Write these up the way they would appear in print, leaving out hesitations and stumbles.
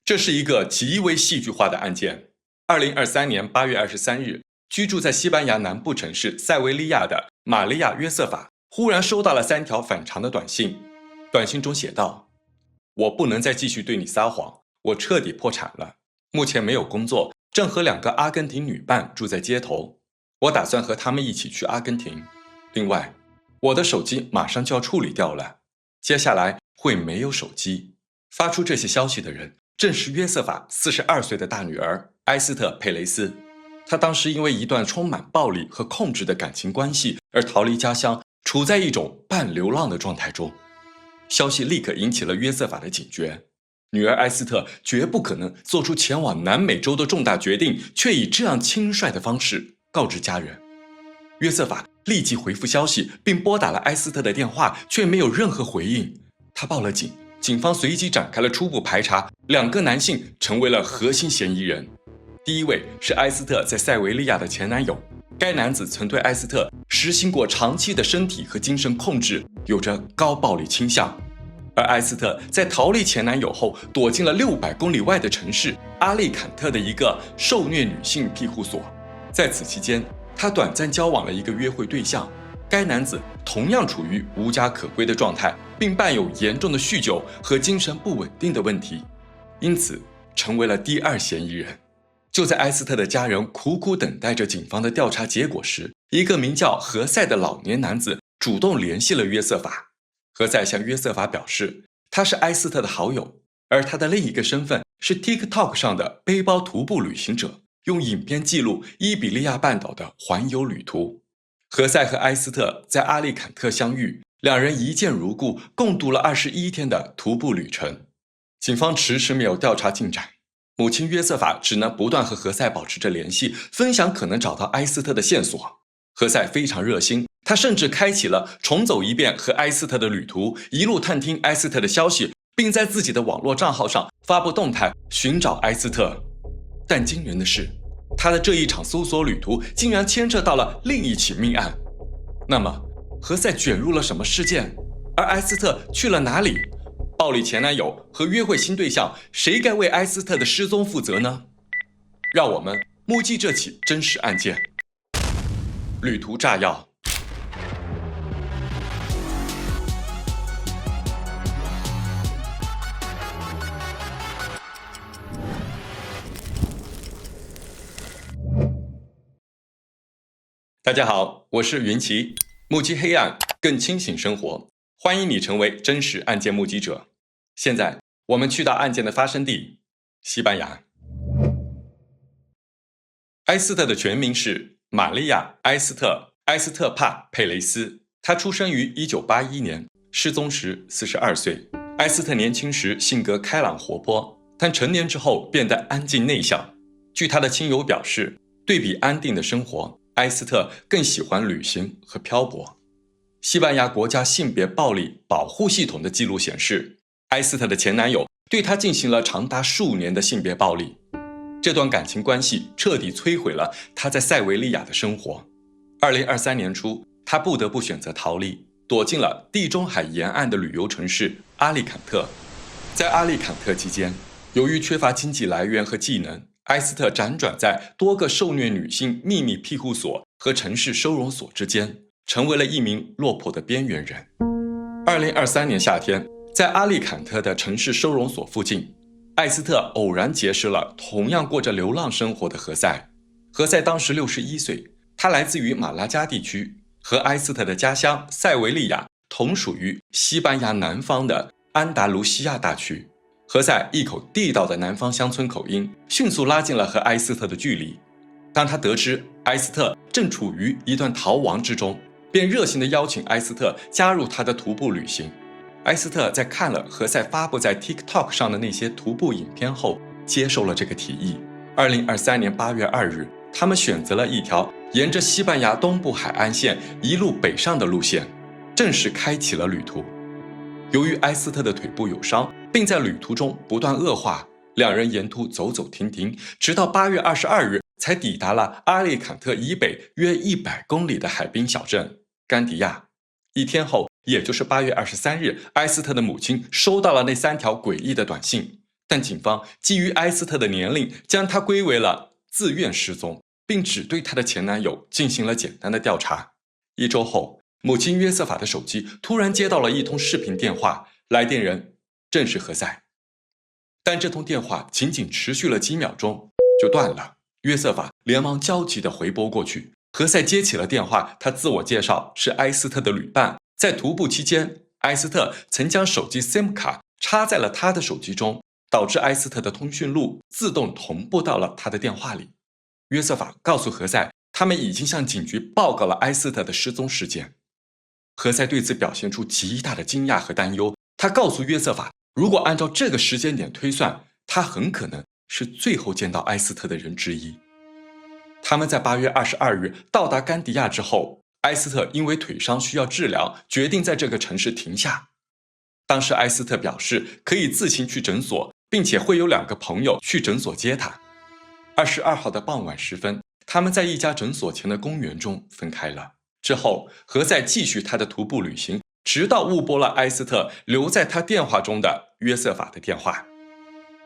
这是一个极为戏剧化的案件。2023年8月23日，居住在西班牙南部城市塞维利亚的玛利亚·约瑟法忽然收到了3条反常的短信。短信中写道：我不能再继续对你撒谎，我彻底破产了，目前没有工作，正和2个阿根廷女伴住在街头，我打算和他们一起去阿根廷。另外，我的手机马上就要处理掉了，接下来会没有手机。发出这些消息的人正是约瑟法42岁的大女儿埃斯特·佩雷斯。她当时因为一段充满暴力和控制的感情关系而逃离家乡，处在一种半流浪的状态中。消息立刻引起了约瑟法的警觉，女儿埃斯特绝不可能做出前往南美洲的重大决定，却以这样轻率的方式告知家人。约瑟法立即回复消息，并拨打了埃斯特的电话，却没有任何回应。他报了警，警方随即展开了初步排查，2个男性成为了核心嫌疑人。第一位是埃斯特在塞维利亚的前男友，该男子曾对埃斯特实行过长期的身体和精神控制，有着高暴力倾向。而埃斯特在逃离前男友后，躲进了600公里外的城市阿利坎特的一个受虐女性庇护所。在此期间，他短暂交往了一个约会对象，该男子同样处于无家可归的状态，并伴有严重的酗酒和精神不稳定的问题，因此成为了第2嫌疑人。就在埃斯特的家人苦苦等待着警方的调查结果时，一个名叫何塞的老年男子主动联系了约瑟法。何塞向约瑟法表示，他是埃斯特的好友，而他的另一个身份是 TikTok 上的背包徒步旅行者，用影片记录伊比利亚半岛的环游旅途。何塞和埃斯特在阿利坎特相遇，2人一见如故，共度了21天的徒步旅程。警方迟迟没有调查进展，母亲约瑟法只能不断和何塞保持着联系，分享可能找到埃斯特的线索。何塞非常热心，他甚至开启了重走一遍和埃斯特的旅途，一路探听埃斯特的消息，并在自己的网络账号上发布动态寻找埃斯特。但惊人的是，他的这一场搜索旅途竟然牵扯到了另一起命案。那么，何塞卷入了什么事件？而埃斯特去了哪里？暴力前男友和约会新对象，谁该为埃斯特的失踪负责呢？让我们目击这起真实案件。旅途炸药。大家好，我是云奇，目击黑暗，更清醒生活。欢迎你成为真实案件目击者。现在，我们去到案件的发生地——西班牙。埃斯特的全名是玛利亚·埃斯特帕·佩雷斯，她出生于1981年，失踪时42岁。埃斯特年轻时性格开朗活泼，但成年之后变得安静内向。据他的亲友表示，对比安定的生活，埃斯特更喜欢旅行和漂泊。西班牙国家性别暴力保护系统的记录显示，埃斯特的前男友对她进行了长达数年的性别暴力。这段感情关系彻底摧毁了她在塞维利亚的生活。2023年初，她不得不选择逃离，躲进了地中海沿岸的旅游城市阿利坎特。在阿利坎特期间，由于缺乏经济来源和技能，埃斯特辗转在多个受虐女性秘密庇护所和城市收容所之间，成为了一名落魄的边缘人。2023年夏天，在阿利坎特的城市收容所附近，埃斯特偶然结识了同样过着流浪生活的何塞。何塞当时61岁，他来自于马拉加地区，和埃斯特的家乡塞维利亚同属于西班牙南方的安达卢西亚大区。何塞一口地道的南方乡村口音，迅速拉近了和埃斯特的距离。当他得知埃斯特正处于一段逃亡之中，便热情地邀请埃斯特加入他的徒步旅行。埃斯特在看了何塞发布在 TikTok 上的那些徒步影片后，接受了这个提议。2023年8月2日，他们选择了一条沿着西班牙东部海岸线一路北上的路线，正式开启了旅途。由于埃斯特的腿部有伤，并在旅途中不断恶化，2人沿途走走停停，直到8月22日才抵达了阿利坎特以北约100公里的海滨小镇甘迪亚。1天后，也就是8月23日，埃斯特的母亲收到了那3条诡异的短信，但警方基于埃斯特的年龄，将她归为了自愿失踪，并只对她的前男友进行了简单的调查。1周后，母亲约瑟法的手机突然接到了一通视频电话，来电人正是何塞。但这通电话仅仅持续了几秒钟就断了。约瑟法连忙焦急地回拨过去，何塞接起了电话，他自我介绍是埃斯特的旅伴，在徒步期间，埃斯特曾将手机 SIM 卡插在了他的手机中，导致埃斯特的通讯录自动同步到了他的电话里。约瑟法告诉何塞，他们已经向警局报告了埃斯特的失踪事件。何塞对此表现出极大的惊讶和担忧，他告诉约瑟法，如果按照这个时间点推算，他很可能是最后见到埃斯特的人之一。他们在8月22日到达甘迪亚之后，埃斯特因为腿伤需要治疗，决定在这个城市停下。当时埃斯特表示可以自行去诊所，并且会有2个朋友去诊所接他。22号的傍晚时分，他们在一家诊所前的公园中分开了。之后，何塞继续他的徒步旅行，直到误拨了埃斯特留在他电话中的约瑟法的电话。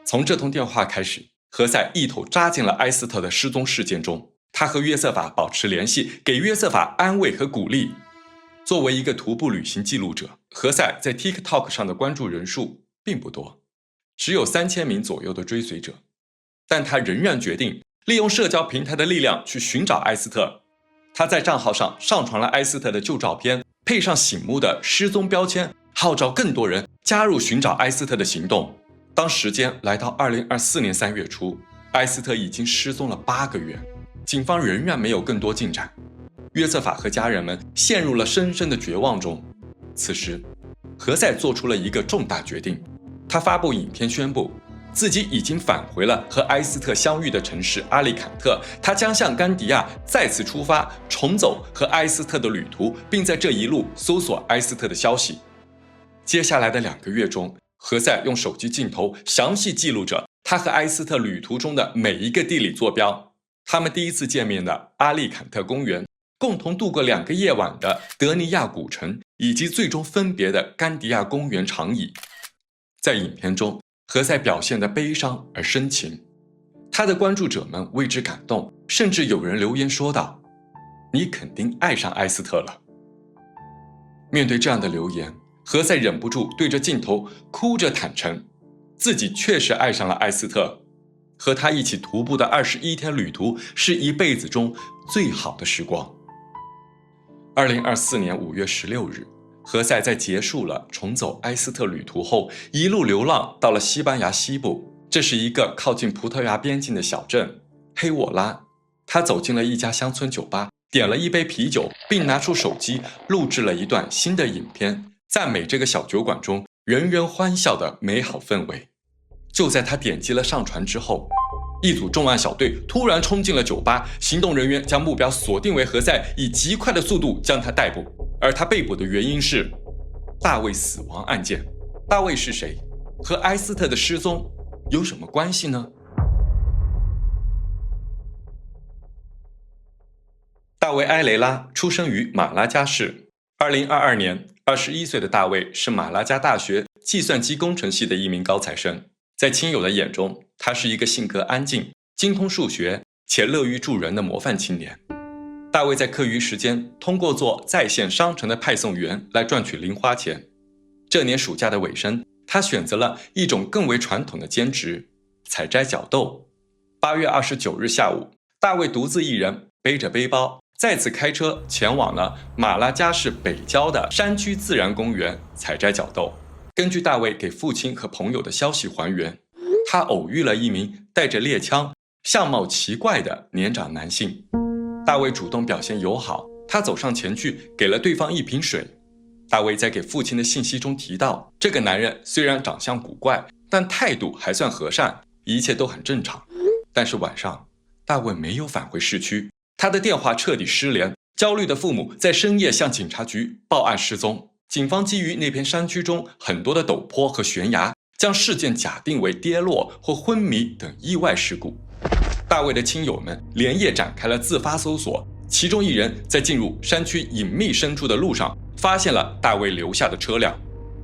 从这通电话开始，何塞一头扎进了埃斯特的失踪事件中。他和约瑟法保持联系，给约瑟法安慰和鼓励。作为一个徒步旅行记录者，何塞在 TikTok 上的关注人数并不多，只有3000名左右的追随者。但他仍然决定利用社交平台的力量去寻找埃斯特。他在账号上上传了埃斯特的旧照片，配上醒目的失踪标签，号召更多人加入寻找埃斯特的行动。当时间来到2024年3月初，埃斯特已经失踪了8个月，警方仍然没有更多进展。约瑟法和家人们陷入了深深的绝望中。此时，何塞做出了一个重大决定，他发布影片宣布自己已经返回了和埃斯特相遇的城市阿利坎特，他将向甘迪亚再次出发，重走和埃斯特的旅途，并在这一路搜索埃斯特的消息。接下来的2个月中，何塞用手机镜头详细记录着他和埃斯特旅途中的每一个地理坐标，他们第一次见面的阿利坎特公园，共同度过2个夜晚的德尼亚古城，以及最终分别的甘迪亚公园长椅。在影片中，何塞表现得悲伤而深情，他的关注者们为之感动，甚至有人留言说道：“你肯定爱上埃斯特了。”面对这样的留言，何塞忍不住对着镜头哭着坦诚，自己确实爱上了埃斯特，和他一起徒步的21天旅途是一辈子中最好的时光。2024年5月16日，何塞在结束了重走埃斯特旅途后，一路流浪到了西班牙西部，这是一个靠近葡萄牙边境的小镇黑沃拉。他走进了一家乡村酒吧，点了一杯啤酒，并拿出手机录制了一段新的影片，赞美这个小酒馆中人人欢笑的美好氛围。就在他点击了上传之后，一组重案小队突然冲进了酒吧，行动人员将目标锁定为何塞，以极快的速度将他逮捕。而他被捕的原因是大卫死亡案件。大卫是谁？和埃斯特的失踪有什么关系呢？大卫·埃雷拉出生于马拉加市。2022年，21岁的大卫是马拉加大学计算机工程系的一名高材生。在亲友的眼中，他是一个性格安静、精通数学且乐于助人的模范青年。大卫在课余时间通过做在线商城的派送员来赚取零花钱。这年暑假的尾声，他选择了一种更为传统的兼职——采摘角豆。8月29日下午，大卫独自一人背着背包，再次开车前往了马拉加市北郊的山区自然公园采摘角豆。根据大卫给父亲和朋友的消息还原，他偶遇了一名带着猎枪、相貌奇怪的年长男性。大卫主动表现友好，他走上前去给了对方一瓶水。大卫在给父亲的信息中提到，这个男人虽然长相古怪，但态度还算和善，一切都很正常。但是晚上，大卫没有返回市区，他的电话彻底失联。焦虑的父母在深夜向警察局报案失踪。警方基于那片山区中很多的陡坡和悬崖，将事件假定为跌落或昏迷等意外事故。大卫的亲友们连夜展开了自发搜索，其中一人在进入山区隐秘深处的路上发现了大卫留下的车辆。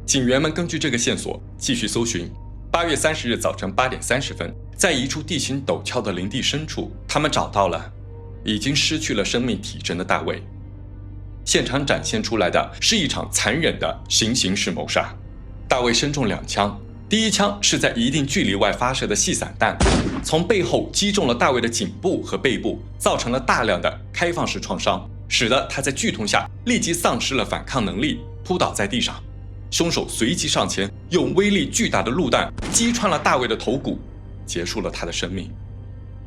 警员们根据这个线索继续搜寻， 8月30日早晨8点30分，在一处地形陡峭的林地深处，他们找到了已经失去了生命体征的大卫。现场展现出来的是一场残忍的行刑式谋杀。大卫身中2枪，第一枪是在一定距离外发射的细散弹，从背后击中了大卫的颈部和背部，造成了大量的开放式创伤，使得他在剧痛下立即丧失了反抗能力，扑倒在地上。凶手随即上前，用威力巨大的路弹击穿了大卫的头骨，结束了他的生命。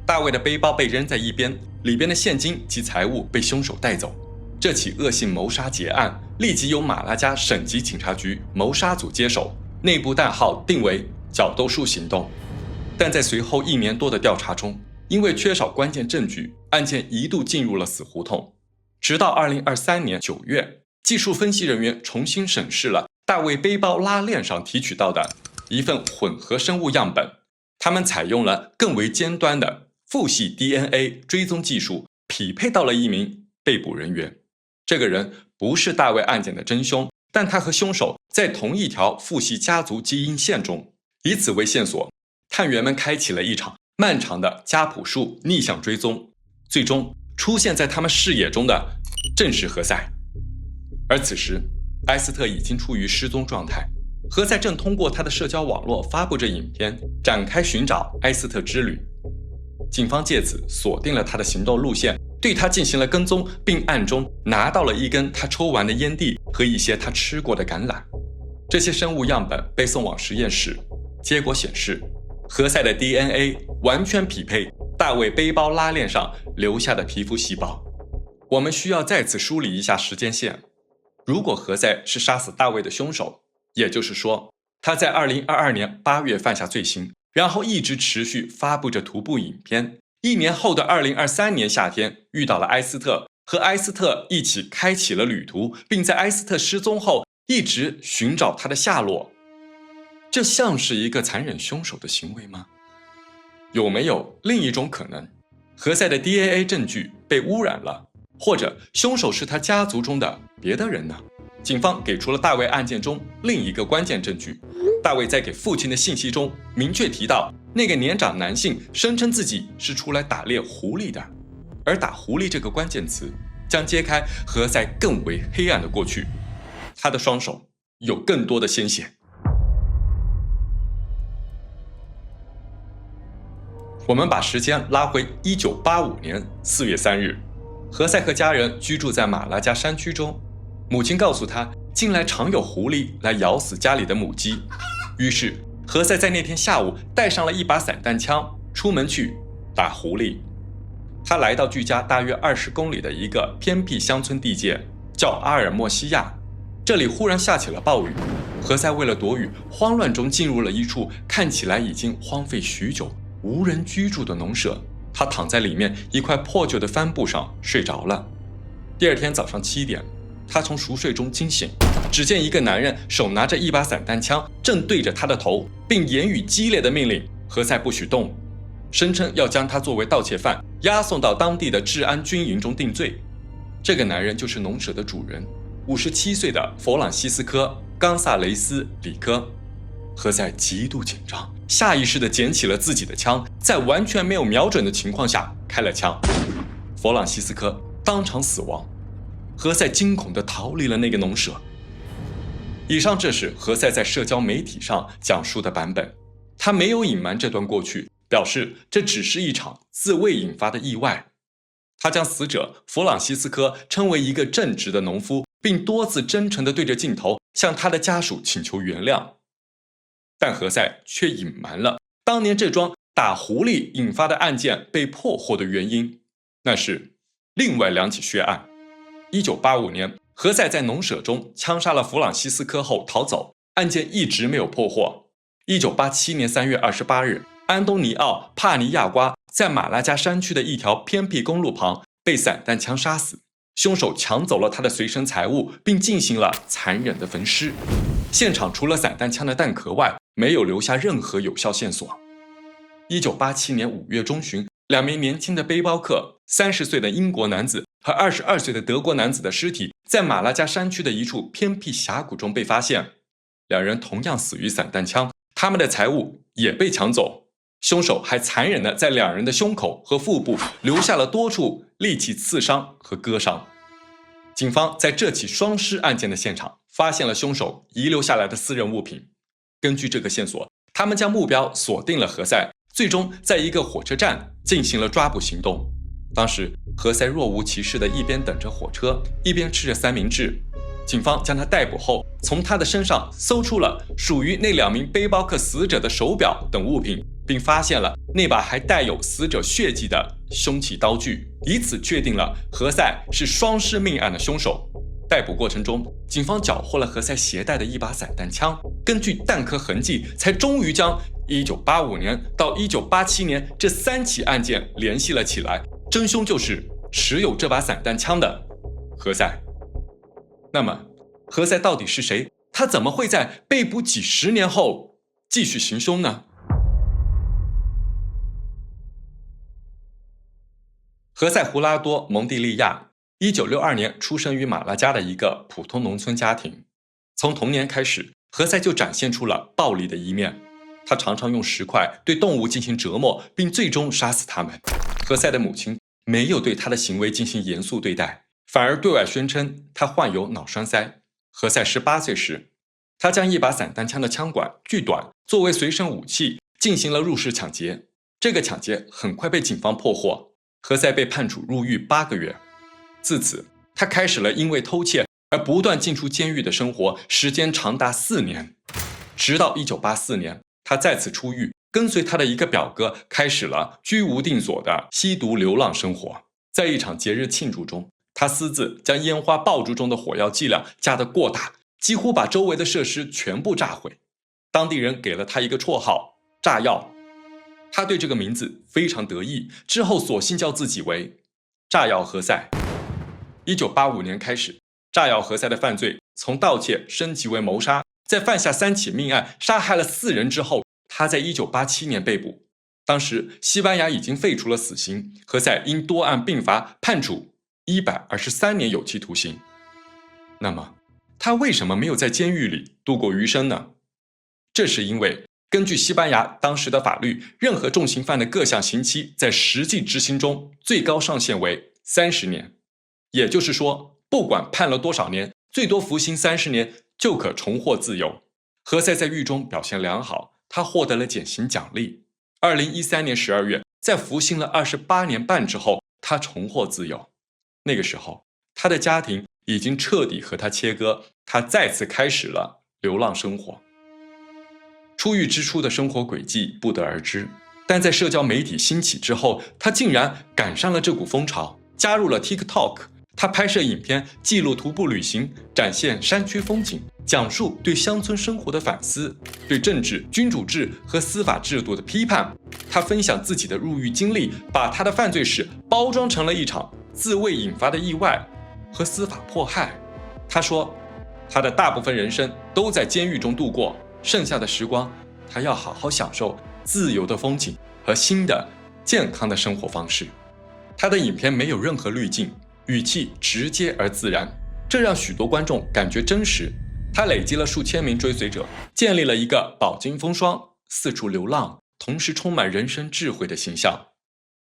大卫的背包被扔在一边，里边的现金及财物被凶手带走。这起恶性谋杀劫案立即由马拉加省级警察局谋杀组接手，内部代号定为角斗树行动。但在随后1年多的调查中，因为缺少关键证据，案件一度进入了死胡同。直到2023年9月，技术分析人员重新审视了大卫背包拉链上提取到的一份混合生物样本，他们采用了更为尖端的父系 DNA 追踪技术，匹配到了一名被捕人员。这个人不是大卫案件的真凶，但他和凶手在同一条父系家族基因线中。以此为线索，探员们开启了一场漫长的家谱树逆向追踪，最终出现在他们视野中的正是何塞。而此时埃斯特已经处于失踪状态，何塞正通过他的社交网络发布着影片，展开寻找埃斯特之旅。警方借此锁定了他的行动路线，对他进行了跟踪，并暗中拿到了一根他抽完的烟蒂和一些他吃过的橄榄。这些生物样本被送往实验室，结果显示何塞的 DNA 完全匹配大卫背包拉链上留下的皮肤细胞。我们需要再次梳理一下时间线。如果何塞是杀死大卫的凶手，也就是说他在2022年8月犯下罪行，然后一直持续发布着徒步影片。1年后的2023年夏天遇到了埃斯特，和埃斯特一起开启了旅途，并在埃斯特失踪后一直寻找他的下落。这像是一个残忍凶手的行为吗？有没有另一种可能？何塞的 DNA 证据被污染了，或者凶手是他家族中的别的人呢？警方给出了大卫案件中另一个关键证据。大卫在给父亲的信息中明确提到，那个年长男性声称自己是出来打猎狐狸的，而打狐狸这个关键词将揭开何塞更为黑暗的过去。他的双手有更多的鲜血。我们把时间拉回1985年4月3日，何塞和家人居住在马拉加山区中，母亲告诉他，近来常有狐狸来咬死家里的母鸡。于是何塞在那天下午带上了一把散弹枪，出门去打狐狸。他来到距家大约20公里的一个偏僻乡村地界，叫阿尔莫西亚。这里忽然下起了暴雨，何塞为了躲雨，慌乱中进入了一处看起来已经荒废许久、无人居住的农舍。他躺在里面一块破旧的帆布上睡着了。第二天早上7点，他从熟睡中惊醒，只见一个男人手拿着一把散弹枪，正对着他的头，并言语激烈的命令何塞不许动，声称要将他作为盗窃犯押送到当地的治安军营中定罪。这个男人就是农舍的主人，57岁的弗朗西斯科·冈萨雷斯·里科。何塞极度紧张，下意识地捡起了自己的枪，在完全没有瞄准的情况下开了枪。弗朗西斯科当场死亡。何塞惊恐地逃离了那个农舍。以上这是何塞在社交媒体上讲述的版本，他没有隐瞒这段过去，表示这只是一场自卫引发的意外。他将死者弗朗西斯科称为一个正直的农夫，并多次真诚地对着镜头向他的家属请求原谅。但何塞却隐瞒了当年这桩打狐狸引发的案件被破获的原因，那是另外2起血案。1985年，何塞在农舍中枪杀了弗朗西斯科后逃走，案件一直没有破获。1987年3月28日，安东尼奥·帕尼亚瓜在马拉加山区的一条偏僻公路旁被散弹枪杀死，凶手抢走了他的随身财物，并进行了残忍的焚尸。现场除了散弹枪的弹壳外，没有留下任何有效线索。1987年5月中旬，2名年轻的背包客，30岁的英国男子和22岁的德国男子的尸体在马拉加山区的一处偏僻峡谷中被发现。2人同样死于散弹枪，他们的财物也被抢走。凶手还残忍地在两人的胸口和腹部留下了多处利器刺伤和割伤。警方在这起双尸案件的现场发现了凶手遗留下来的私人物品。根据这个线索，他们将目标锁定了何塞，最终在一个火车站进行了抓捕行动。当时何塞若无其事地一边等着火车，一边吃着三明治。警方将他逮捕后，从他的身上搜出了属于那2名背包客死者的手表等物品，并发现了那把还带有死者血迹的凶器刀具，以此确定了何塞是双尸命案的凶手。逮捕过程中，警方缴获了何塞携带的一把散弹枪，根据弹壳痕迹，才终于将1985年到1987年这3起案件联系了起来，真凶就是持有这把散弹枪的何塞。那么，何塞到底是谁？他怎么会在被捕几10年后继续行凶呢？何塞·胡拉多·蒙蒂利亚1962年出生于马拉加的一个普通农村家庭。从童年开始，何塞就展现出了暴力的一面。他常常用石块对动物进行折磨，并最终杀死它们。何塞的母亲没有对他的行为进行严肃对待，反而对外宣称他患有脑栓塞。何塞18岁时，他将一把散弹枪的枪管锯短，作为随身武器进行了入室抢劫。这个抢劫很快被警方破获，何塞被判处入狱8个月。自此，他开始了因为偷窃而不断进出监狱的生活，时间长达4年。直到1984年，他再次出狱，跟随他的一个表哥开始了居无定所的吸毒流浪生活。在一场节日庆祝中，他私自将烟花爆竹中的火药剂量加得过大，几乎把周围的设施全部炸毁。当地人给了他一个绰号“炸药”，他对这个名字非常得意，之后索性叫自己为“炸药何塞”。1985年开始，炸药何塞的犯罪从盗窃升级为谋杀，在犯下3起命案，杀害了4人之后，他在1987年被捕。当时西班牙已经废除了死刑，何塞因多案并罚，判处123年有期徒刑。那么，他为什么没有在监狱里度过余生呢？这是因为根据西班牙当时的法律，任何重刑犯的各项刑期在实际执行中最高上限为30年。也就是说，不管判了多少年，最多服刑30年就可重获自由。何塞在狱中表现良好，他获得了减刑奖励。2013年12月，在服刑了28年半之后，他重获自由。那个时候，他的家庭已经彻底和他切割，他再次开始了流浪生活。出狱之初的生活轨迹不得而知，但在社交媒体兴起之后，他竟然赶上了这股风潮，加入了 TikTok。他拍摄影片，记录徒步旅行，展现山区风景，讲述对乡村生活的反思，对政治、君主制和司法制度的批判。他分享自己的入狱经历，把他的犯罪史包装成了一场自卫引发的意外和司法迫害。他说，他的大部分人生都在监狱中度过，剩下的时光，他要好好享受自由的风景和新的健康的生活方式。他的影片没有任何滤镜，语气直接而自然，这让许多观众感觉真实。他累积了数千名追随者，建立了一个饱经风霜、四处流浪，同时充满人生智慧的形象。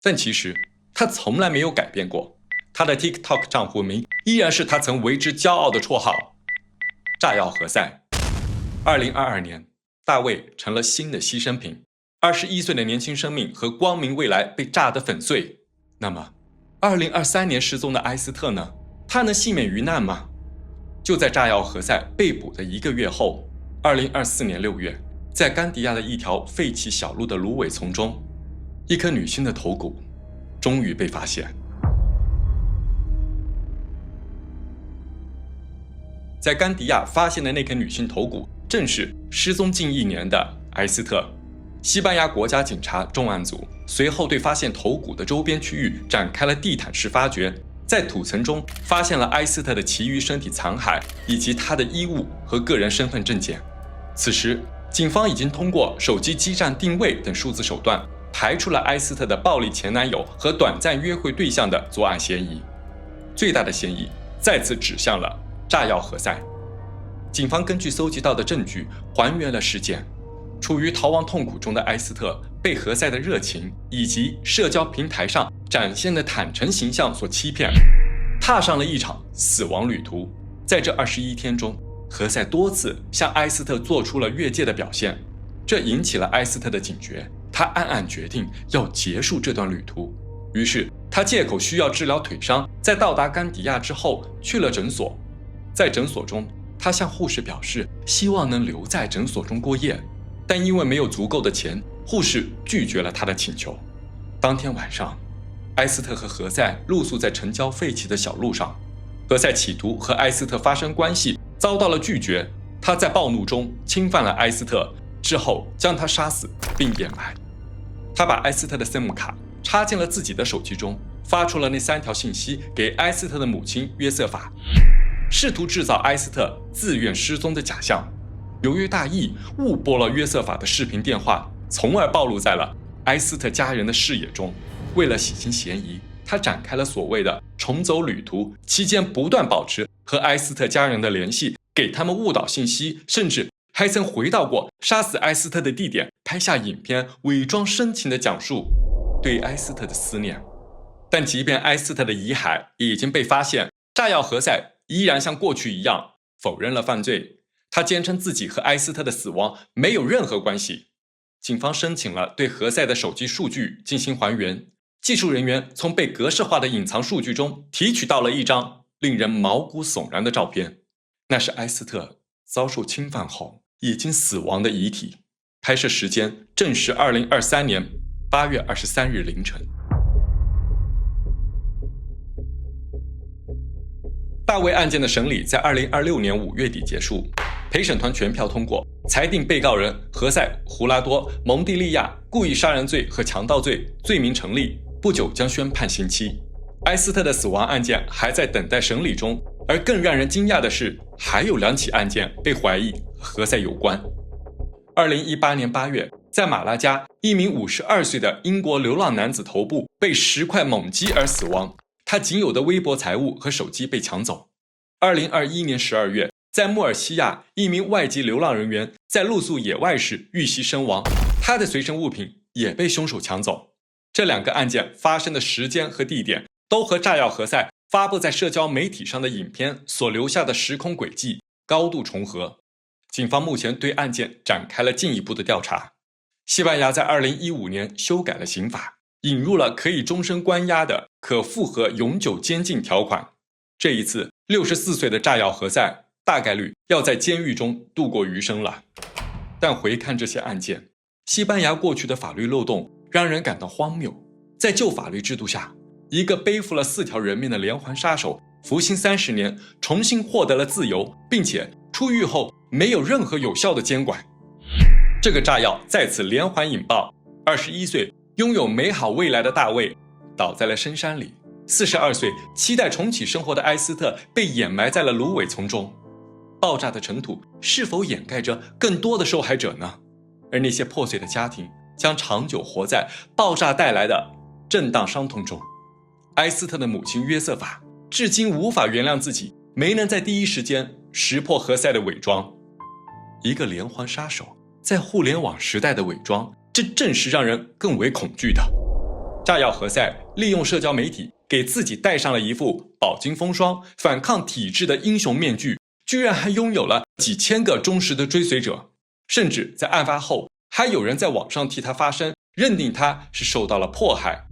但其实他从来没有改变过，他的 TikTok 账户名依然是他曾为之骄傲的绰号“炸药何塞”。2022年，大卫成了新的牺牲品，21岁的年轻生命和光明未来被炸得粉碎。那么2023年失踪的埃斯特呢？他能幸免于难吗？就在炸药何塞被捕的1个月后，2024年6月，在甘迪亚的一条废弃小路的芦苇丛中，一颗女性的头骨终于被发现。在甘迪亚发现的那颗女性头骨，正是失踪近1年的埃斯特。西班牙国家警察重案组随后对发现头骨的周边区域展开了地毯式发掘，在土层中发现了埃斯特的其余身体残骸以及他的衣物和个人身份证件。此时，警方已经通过手机基站定位等数字手段，排除了埃斯特的暴力前男友和短暂约会对象的作案嫌疑。最大的嫌疑再次指向了炸药何塞。警方根据搜集到的证据还原了事件。处于逃亡痛苦中的埃斯特被何塞的热情以及社交平台上展现的坦诚形象所欺骗，踏上了一场死亡旅途。在这21天中，何塞多次向埃斯特做出了越界的表现，这引起了埃斯特的警觉，他暗暗决定要结束这段旅途。于是他借口需要治疗腿伤，在到达甘迪亚之后去了诊所。在诊所中，他向护士表示希望能留在诊所中过夜，但因为没有足够的钱，护士拒绝了他的请求。当天晚上，埃斯特和何塞露宿在城郊废弃的小路上，何塞企图和埃斯特发生关系，遭到了拒绝。他在暴怒中侵犯了埃斯特，之后将他杀死并掩埋。他把埃斯特的 SIM 卡插进了自己的手机中，发出了那3条信息给埃斯特的母亲约瑟法，试图制造埃斯特自愿失踪的假象。由于大意，误拨了约瑟法的视频电话，从而暴露在了埃斯特家人的视野中。为了洗清嫌疑，他展开了所谓的重走旅途，期间不断保持和埃斯特家人的联系，给他们误导信息，甚至还曾回到过杀死埃斯特的地点，拍下影片，伪装深情的讲述对埃斯特的思念。但即便埃斯特的遗骸已经被发现，炸药何塞依然像过去一样否认了犯罪。他坚称自己和埃斯特的死亡没有任何关系。警方申请了对何塞的手机数据进行还原，技术人员从被格式化的隐藏数据中提取到了一张令人毛骨悚然的照片，那是埃斯特遭受侵犯后已经死亡的遗体。拍摄时间正是2023年8月23日凌晨。大卫案件的审理在2026年5月底结束，陪审团全票通过，裁定被告人何塞、胡拉多、蒙蒂利亚故意杀人罪和强盗罪罪名成立，不久将宣判刑期。埃斯特的死亡案件还在等待审理中，而更让人惊讶的是，还有2起案件被怀疑和何塞有关。2018年8月，在马拉加，一名52岁的英国流浪男子头部被10块猛击而死亡，他仅有的微薄财物和手机被抢走。2021年12月，在穆尔西亚，一名外籍流浪人员在露宿野外时遇袭身亡，他的随身物品也被凶手抢走。这2个案件发生的时间和地点都和炸药何塞发布在社交媒体上的影片所留下的时空轨迹高度重合。警方目前对案件展开了进一步的调查。西班牙在2015年修改了刑法，引入了可以终身关押的可复核永久监禁条款。这一次64岁的炸药何塞大概率要在监狱中度过余生了。但回看这些案件，西班牙过去的法律漏洞让人感到荒谬。在旧法律制度下，一个背负了4条人命的连环杀手服刑30年，重新获得了自由，并且出狱后没有任何有效的监管。这个炸药再次连环引爆，21岁拥有美好未来的大卫倒在了深山里，42岁期待重启生活的埃斯特被掩埋在了芦苇丛中。爆炸的尘土是否掩盖着更多的受害者呢？而那些破碎的家庭将长久活在爆炸带来的震荡伤痛中。埃斯特的母亲约瑟法至今无法原谅自己没能在第一时间识破何塞的伪装。一个连环杀手在互联网时代的伪装，这正是让人更为恐惧的。炸药何塞利用社交媒体给自己戴上了一副饱经风霜、反抗体制的英雄面具，居然还拥有了几千个忠实的追随者，甚至在案发后还有人在网上替他发声，认定他是受到了迫害。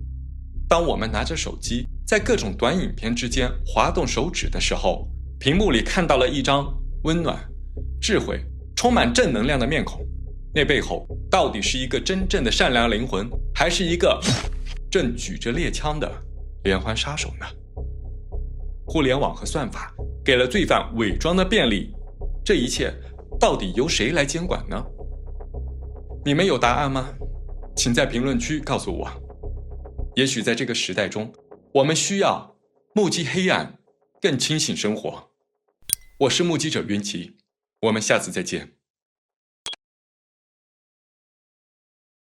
当我们拿着手机在各种短影片之间滑动手指的时候，屏幕里看到了一张温暖、智慧、充满正能量的面孔，那背后到底是一个真正的善良灵魂，还是一个正举着猎枪的连环杀手呢？互联网和算法给了罪犯伪装的便利，这一切到底由谁来监管呢？你们有答案吗？请在评论区告诉我。也许在这个时代中，我们需要目击黑暗，更清醒生活。我是目击者云奇，我们下次再见。